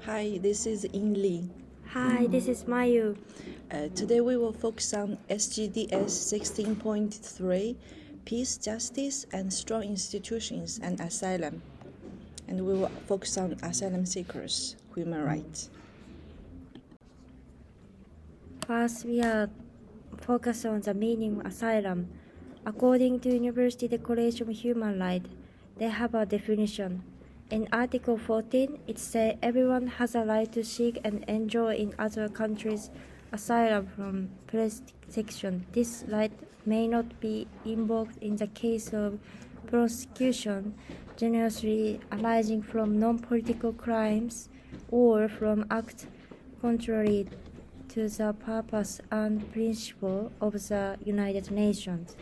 Hi, this is In Li. Hi, this is Mayu. Today we will focus on SGDS 16.3, Peace, Justice, and Strong Institutions and Asylum. And we will focus on asylum seekers, human rights. First, we are focused on the meaning of asylum. According to University Declaration of Human Rights, they have a definition. In Article 14, it says everyone has a right to seek and enjoy in other countries asylum from persecution. This right may not be invoked in the case of prosecution generally arising from non-political crimes or from acts contrary to the purpose and principle of the United Nations.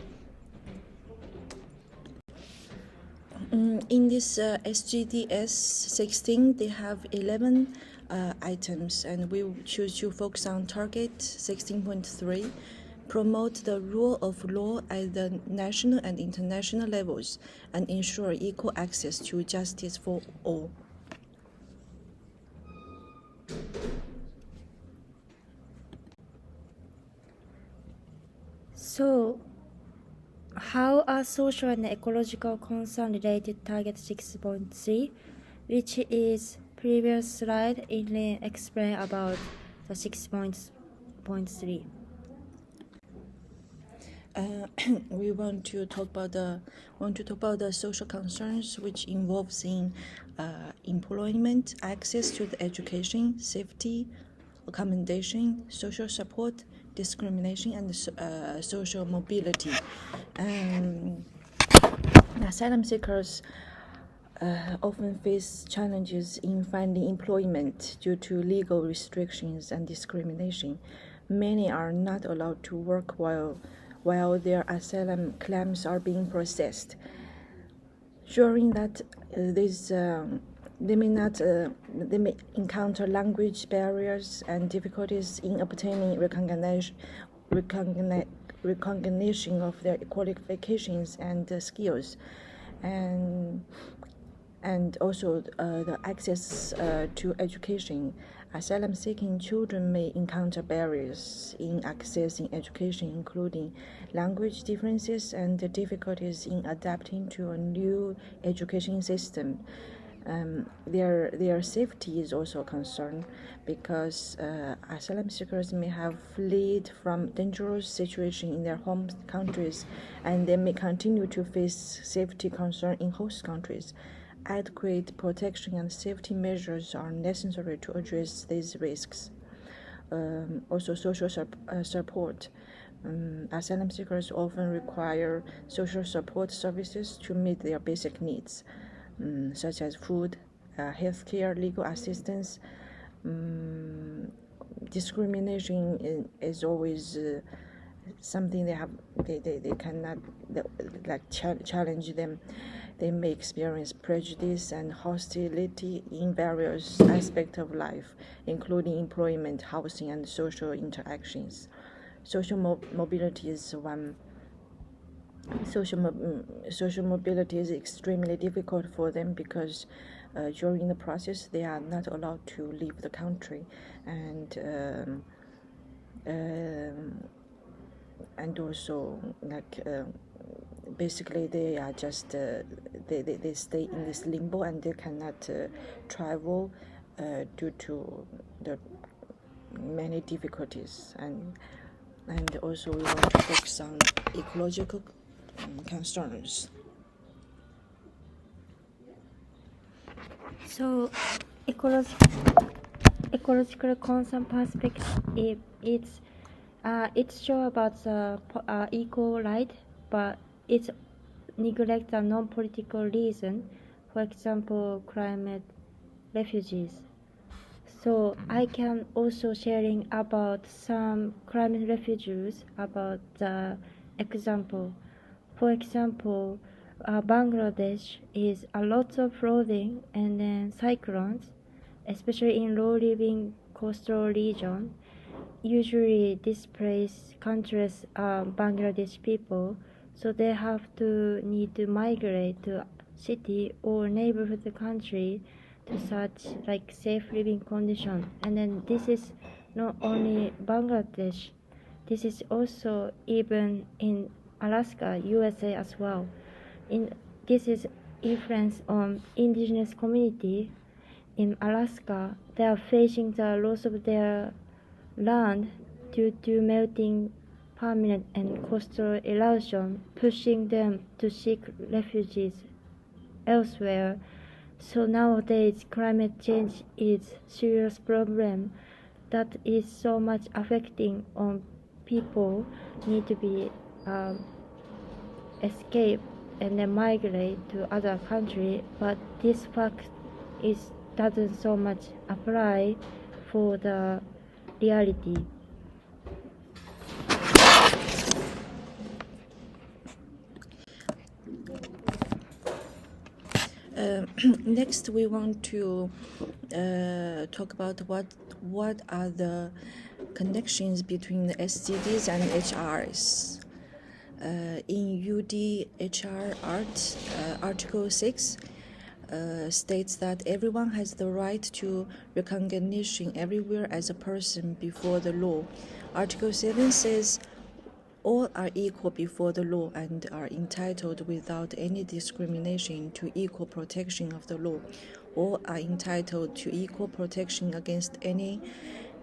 In this SGDS 16, they have 11 items, and we choose to focus on target 16.3, promote the rule of law at the national and international levels, and ensure equal access to justice for all. So, how are social and ecological concerns related to Target 6.3, which is previous slide in explain about the 6.3. We want to talk about the social concerns which involves in employment, access to the education, safety, accommodation, social support, discrimination, and social mobility. Asylum seekers often face challenges in finding employment due to legal restrictions and discrimination. Many are not allowed to work while their asylum claims are being processed. During that, they may encounter language barriers and difficulties in obtaining recognition of their qualifications and skills, and also the access to education. Asylum-seeking children may encounter barriers in accessing education, including language differences and the difficulties in adapting to a new education system. Their safety is also a concern because asylum seekers may have fled from dangerous situations in their home countries, and they may continue to face safety concerns in host countries. Adequate protection and safety measures are necessary to address these risks. Also, social support. Asylum seekers often require social support services to meet their basic needs, such as food, healthcare, legal assistance. Discrimination is always something they cannot challenge them. They may experience prejudice and hostility in various aspects of life, including employment, housing, and social interactions. Social mobility is one. Social mobility is extremely difficult for them because during the process they are not allowed to leave the country, and also basically they are just they stay in this limbo and they cannot travel due to the many difficulties, and also we want to focus on ecological concerns. So, ecological concern perspective, it's sure about the equal right, but it neglects a non-political reason, for example, climate refugees. So I can also sharing about some climate refugees about the example. For example, Bangladesh is a lot of flooding and then cyclones, especially in low-lying coastal region. Usually displaced countries are Bangladesh people, so they have to need to migrate to city or neighborhood country to such like safe living condition. And then this is not only Bangladesh, this is also even in Alaska, USA as well. This is influence on indigenous community in Alaska. They are facing the loss of their land due to melting permanent and coastal erosion, pushing them to seek refuges elsewhere. So nowadays, climate change is a serious problem that is so much affecting on people need to be escape and then migrate to other country. But this fact doesn't so much apply for the reality. Next, we want to talk about what are the connections between the SDGs and HRs. In UDHR Art, Article 6 states that everyone has the right to recognition everywhere as a person before the law. Article 7 says all are equal before the law and are entitled without any discrimination to equal protection of the law. All are entitled to equal protection against any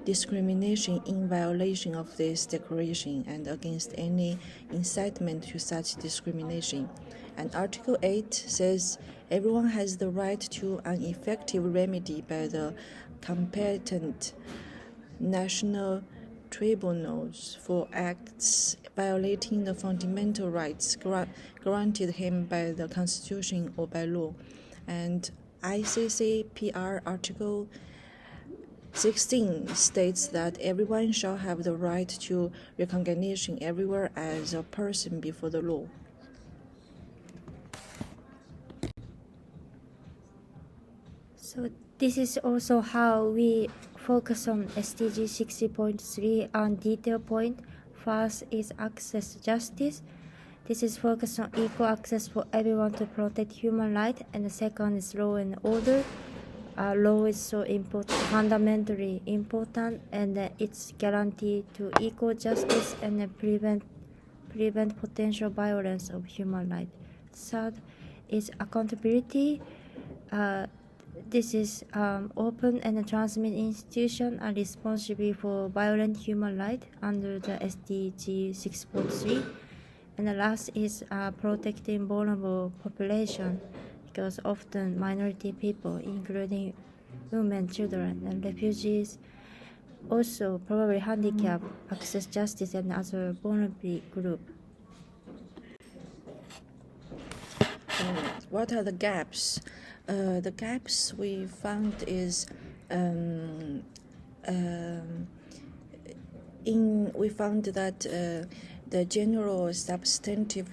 discrimination in violation of this declaration and against any incitement to such discrimination. And Article 8 says everyone has the right to an effective remedy by the competent national tribunals for acts violating the fundamental rights granted him by the Constitution or by law. And ICCPR Article 16 states that everyone shall have the right to recognition everywhere as a person before the law. So this is also how we focus on SDG 60.3 on detail point. First is access to justice. This is focused on equal access for everyone to protect human rights. And the second is law and order. Law is so important, fundamentally important, and it's guaranteed to equal justice and prevent potential violence of human rights. Third is accountability. This is open and transparent institutions are responsible for violent human rights under the SDG 6.3. And the last is protecting vulnerable population, because often minority people, including women, children, and refugees, also probably handicapped, access justice and other vulnerable groups. What are the gaps? The gaps we found is we found that the general substantive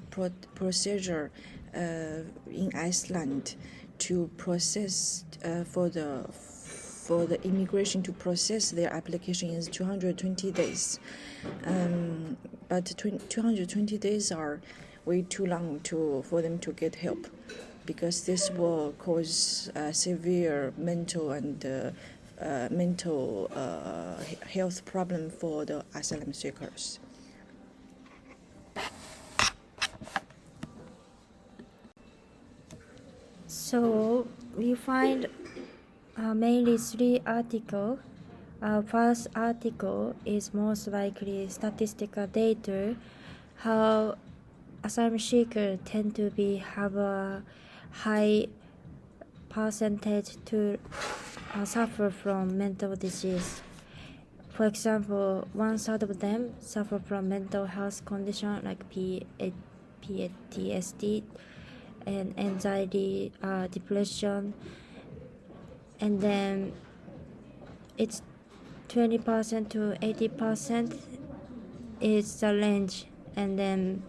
procedure in Iceland to process for the immigration to process their application is 220 days, but 220 days are way too long for them to get help, because this will cause severe mental health problem for the asylum seekers. So we find mainly 3 articles. First article is most likely statistical data, how asylum seekers tend to have a high percentage to suffer from mental disease. For example, 1/3 of them suffer from mental health condition like PTSD and anxiety, depression, and then it's 20% to 80% is the range, and then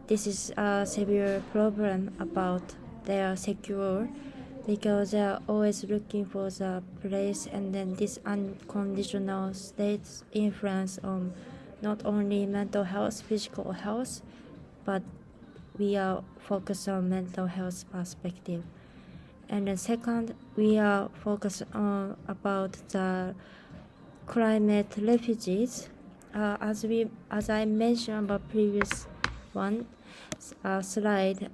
this is a severe problem about their secure, because they are always looking for the place, and then this unconditional state's influence on not only mental health, physical health, but we are focused on mental health perspective. And then second, we are focused on about the climate refugees. As I mentioned about previous one slide,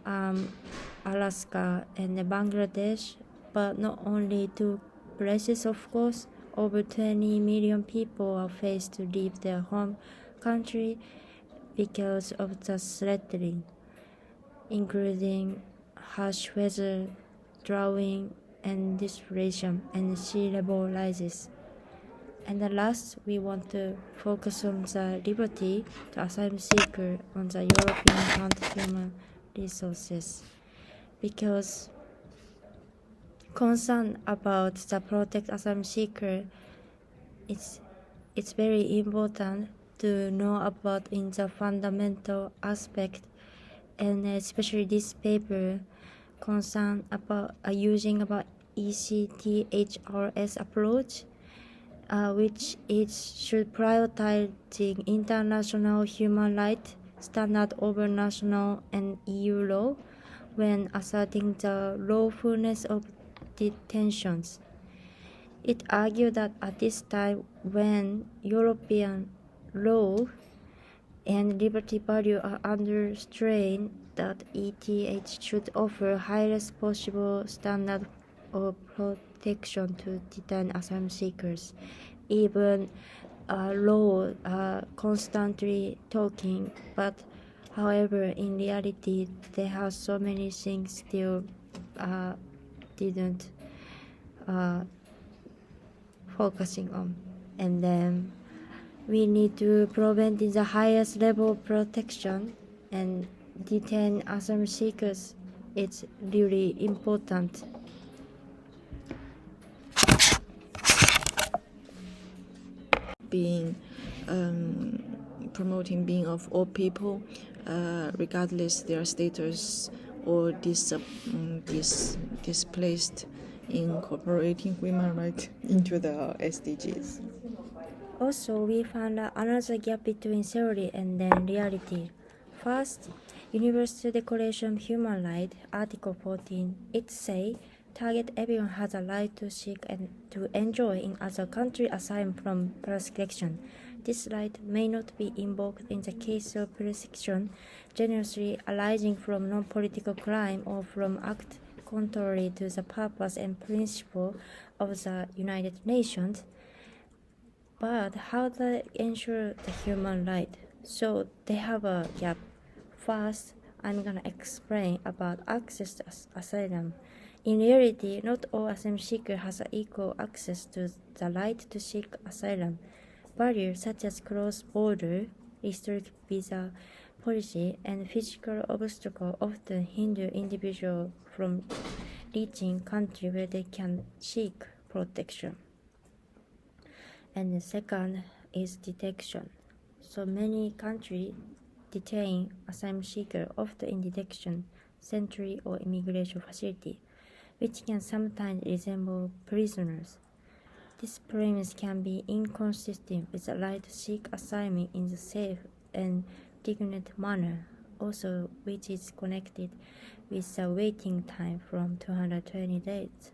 Alaska and Bangladesh, but not only two places, of course. Over 20 million people are faced to leave their home country because of the threatening, including harsh weather, drought, and displacement, and sea level rises. And the last, we want to focus on the liberty to asylum seeker on the European Fund Human Resources, because concern about the protect asylum seeker, it's very important to know about in the fundamental aspect, and especially this paper concern about using about ECTHRS approach, which it should prioritizing international human rights standard over national and EU law when asserting the lawfulness of detentions. It argued that at this time, when European law and liberty value are under strain, that ETH should offer highest possible standard of protection to detained asylum seekers. Even law constantly talking, but however, in reality, they have so many things still didn't focusing on. And then we need to prevent the highest level of protection and detain asylum seekers. It's really important. Being promoting being of all people, regardless their status or displaced, incorporating human rights into the SDGs. Also, we found another gap between theory and then reality. First, Universal Declaration of Human Rights, Article 14, it says, target everyone has a right to seek and to enjoy in other country aside from persecution. This right may not be invoked in the case of persecution generally arising from non-political crime or from act contrary to the purpose and principle of the United Nations. But how they ensure the human right? So they have a gap. First, I'm gonna explain about access to asylum. In reality, not all asylum seekers has equal access to the right to seek asylum. Barriers such as cross-border, restricted visa policy, and physical obstacles often hinder individuals from reaching countries where they can seek protection. And the second is detection. So many countries detain asylum seekers often in detection center or immigration facility, which can sometimes resemble prisoners. This premise can be inconsistent with the right to seek asylum in a safe and dignified manner, also which is connected with the waiting time from 220 days,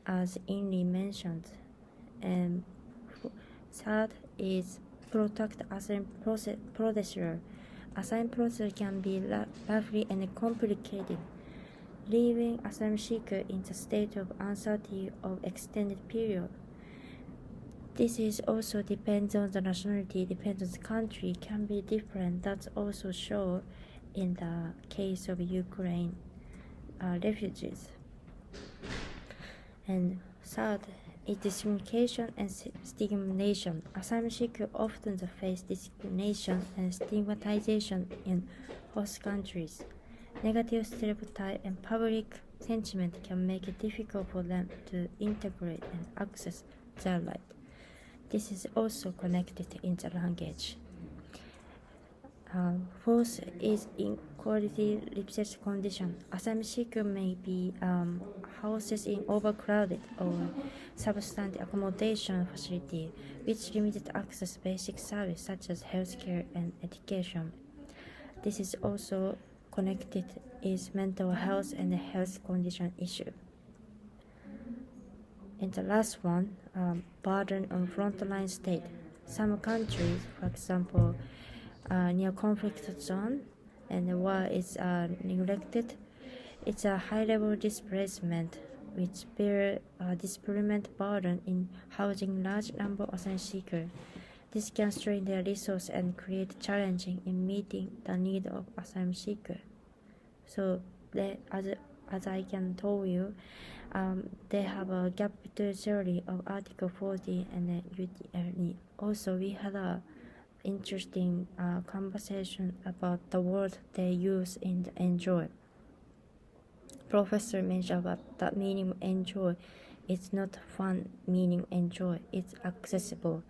as Inly mentioned. And third is protect asylum procedure. Asylum procedure can be roughly and complicated, leaving asylum seeker in the state of uncertainty of extended period. This is also depends on the nationality, depends on the country, can be different. That's also shown in the case of Ukraine refugees. And third is discrimination and stigmatization. Asylum seekers often face discrimination and stigmatization in host countries. Negative stereotype and public sentiment can make it difficult for them to integrate and access their life. This is also connected in the language. Fourth is inequality research condition. Asylum seekers may be houses in overcrowded or substandard accommodation facility, which limited access to basic services such as healthcare and education. This is also connected is mental health and health condition issue. And the last one, burden on frontline state. Some countries, for example, near conflict zone and the war is neglected, it's a high-level displacement which bear displacement burden in housing large number of asylum seekers. This can strain their resources and create challenging in meeting the need of asylum seekers. So, as I can tell you, they have a gap between theory of Article 40 and the UDLE. Also, we had a interesting conversation about the word they use in the enjoy. Professor mentioned about the meaning enjoy. It's not fun meaning enjoy. It's accessible,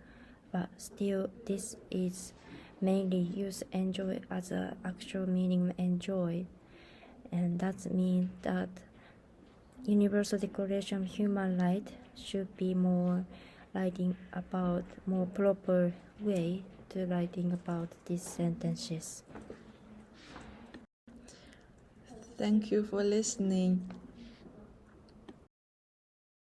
but still this is mainly use enjoy as a actual meaning enjoy, and that means that Universal Declaration of Human Rights should be more writing about more proper way to writing about these sentences. Thank you for listening.